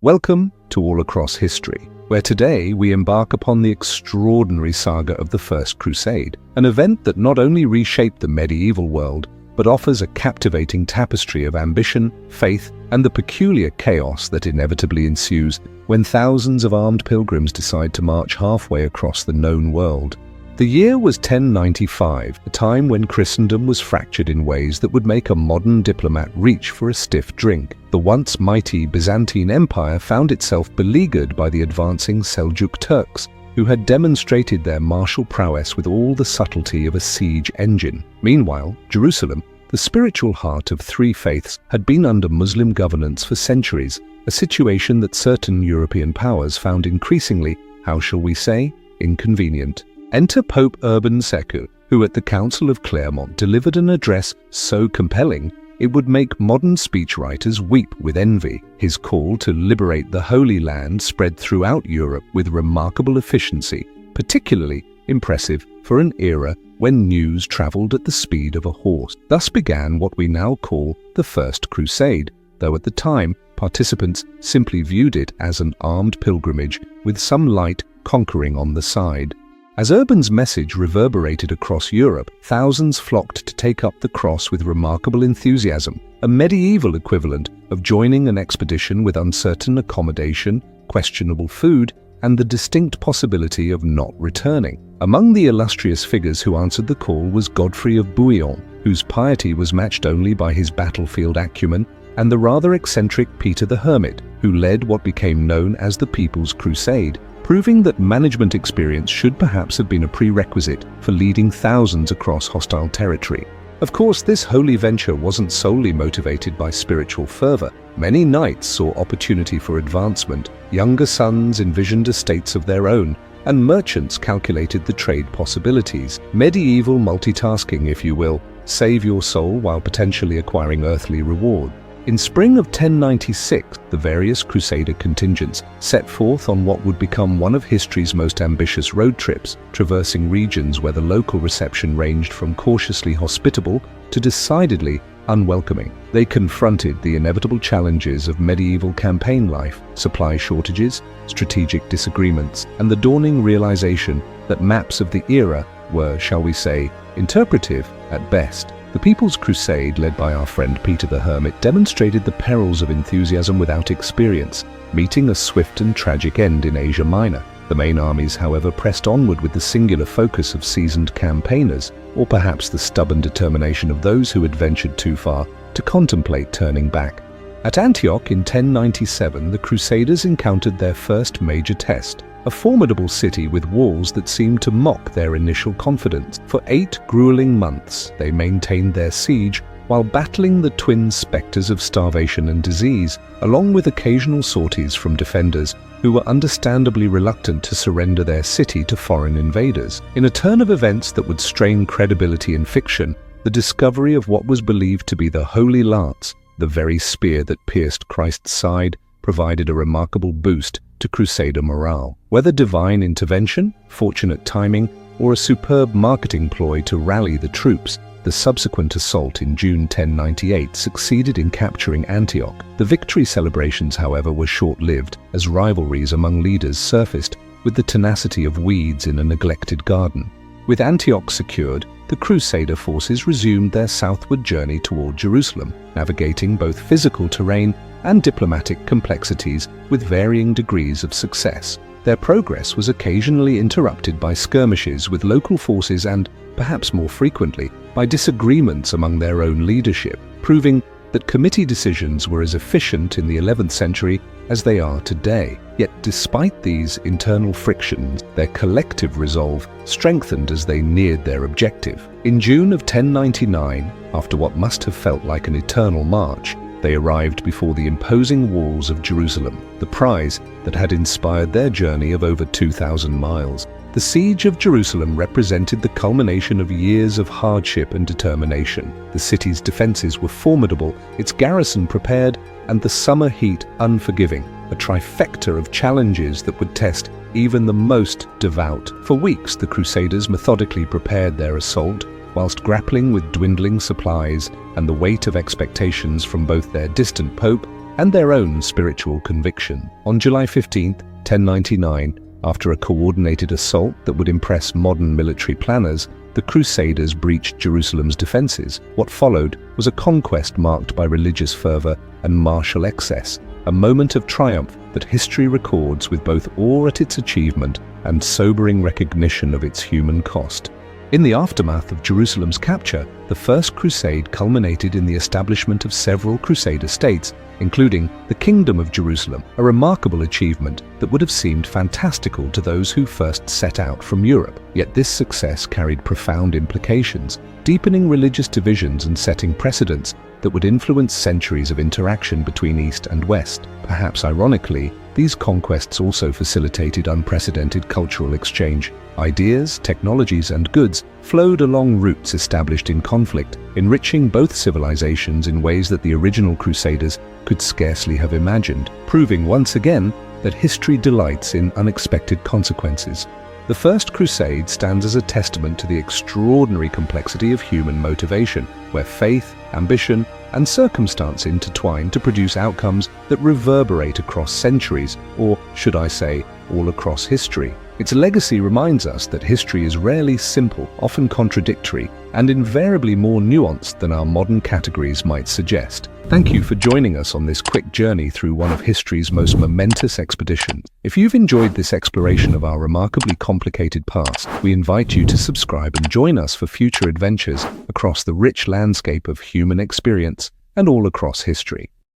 Welcome to All Across History, where today we embark upon the extraordinary saga of the First Crusade, an event that not only reshaped the medieval world, but offers a captivating tapestry of ambition, faith, and the peculiar chaos that inevitably ensues when thousands of armed pilgrims decide to march halfway across the known world. The year was 1095, a time when Christendom was fractured in ways that would make a modern diplomat reach for a stiff drink. The once mighty Byzantine Empire found itself beleaguered by the advancing Seljuk Turks, who had demonstrated their martial prowess with all the subtlety of a siege engine. Meanwhile, Jerusalem, the spiritual heart of three faiths, had been under Muslim governance for centuries, a situation that certain European powers found increasingly, how shall we say, inconvenient. Enter Pope Urban II, who at the Council of Clermont delivered an address so compelling it would make modern speechwriters weep with envy. His call to liberate the Holy Land spread throughout Europe with remarkable efficiency, particularly impressive for an era when news traveled at the speed of a horse. Thus began what we now call the First Crusade, though at the time participants simply viewed it as an armed pilgrimage with some light conquering on the side. As Urban's message reverberated across Europe, thousands flocked to take up the cross with remarkable enthusiasm, a medieval equivalent of joining an expedition with uncertain accommodation, questionable food, and the distinct possibility of not returning. Among the illustrious figures who answered the call was Godfrey of Bouillon, whose piety was matched only by his battlefield acumen, and the rather eccentric Peter the Hermit, who led what became known as the People's Crusade, proving that management experience should perhaps have been a prerequisite for leading thousands across hostile territory. Of course, this holy venture wasn't solely motivated by spiritual fervour. Many knights saw opportunity for advancement, younger sons envisioned estates of their own, and merchants calculated the trade possibilities. Medieval multitasking, if you will, save your soul while potentially acquiring earthly reward. In spring of 1096, the various Crusader contingents set forth on what would become one of history's most ambitious road trips, traversing regions where the local reception ranged from cautiously hospitable to decidedly unwelcoming. They confronted the inevitable challenges of medieval campaign life, supply shortages, strategic disagreements, and the dawning realization that maps of the era were, shall we say, interpretive at best. The People's Crusade, led by our friend Peter the Hermit, demonstrated the perils of enthusiasm without experience, meeting a swift and tragic end in Asia Minor. The main armies, however, pressed onward with the singular focus of seasoned campaigners, or perhaps the stubborn determination of those who had ventured too far to contemplate turning back. At Antioch in 1097, the Crusaders encountered their first major test, a formidable city with walls that seemed to mock their initial confidence. For 8 gruelling months, they maintained their siege while battling the twin specters of starvation and disease, along with occasional sorties from defenders who were understandably reluctant to surrender their city to foreign invaders. In a turn of events that would strain credibility in fiction, the discovery of what was believed to be the Holy Lance, the very spear that pierced Christ's side, provided a remarkable boost to Crusader morale. Whether divine intervention, fortunate timing, or a superb marketing ploy to rally the troops, the subsequent assault in June 1098 succeeded in capturing Antioch. The victory celebrations, however, were short-lived, as rivalries among leaders surfaced with the tenacity of weeds in a neglected garden. With Antioch secured, the Crusader forces resumed their southward journey toward Jerusalem, navigating both physical terrain and diplomatic complexities with varying degrees of success. Their progress was occasionally interrupted by skirmishes with local forces and, perhaps more frequently, by disagreements among their own leadership, proving that committee decisions were as efficient in the 11th century as they are today. Yet despite these internal frictions, their collective resolve strengthened as they neared their objective. In June of 1099, after what must have felt like an eternal march, they arrived before the imposing walls of Jerusalem, the prize that had inspired their journey of over 2,000 miles. The Siege of Jerusalem represented the culmination of years of hardship and determination. The city's defenses were formidable, its garrison prepared, and the summer heat unforgiving, a trifecta of challenges that would test even the most devout. For weeks, the Crusaders methodically prepared their assault, whilst grappling with dwindling supplies and the weight of expectations from both their distant pope and their own spiritual conviction. On July 15, 1099, after a coordinated assault that would impress modern military planners, the Crusaders breached Jerusalem's defenses. What followed was a conquest marked by religious fervour and martial excess, a moment of triumph that history records with both awe at its achievement and sobering recognition of its human cost. In the aftermath of Jerusalem's capture, the First Crusade culminated in the establishment of several Crusader states, including the Kingdom of Jerusalem, a remarkable achievement that would have seemed fantastical to those who first set out from Europe. Yet this success carried profound implications, deepening religious divisions and setting precedents that would influence centuries of interaction between East and West. Perhaps ironically, these conquests also facilitated unprecedented cultural exchange. Ideas, technologies, and goods flowed along routes established in conflict, enriching both civilizations in ways that the original Crusaders could scarcely have imagined, proving once again that history delights in unexpected consequences. The First Crusade stands as a testament to the extraordinary complexity of human motivation, where faith, ambition, and circumstance intertwine to produce outcomes that reverberate across centuries, or should I say, all across history. Its legacy reminds us that history is rarely simple, often contradictory, and invariably more nuanced than our modern categories might suggest. Thank you for joining us on this quick journey through one of history's most momentous expeditions. If you've enjoyed this exploration of our remarkably complicated past, we invite you to subscribe and join us for future adventures across the rich landscape of human experience and all across history.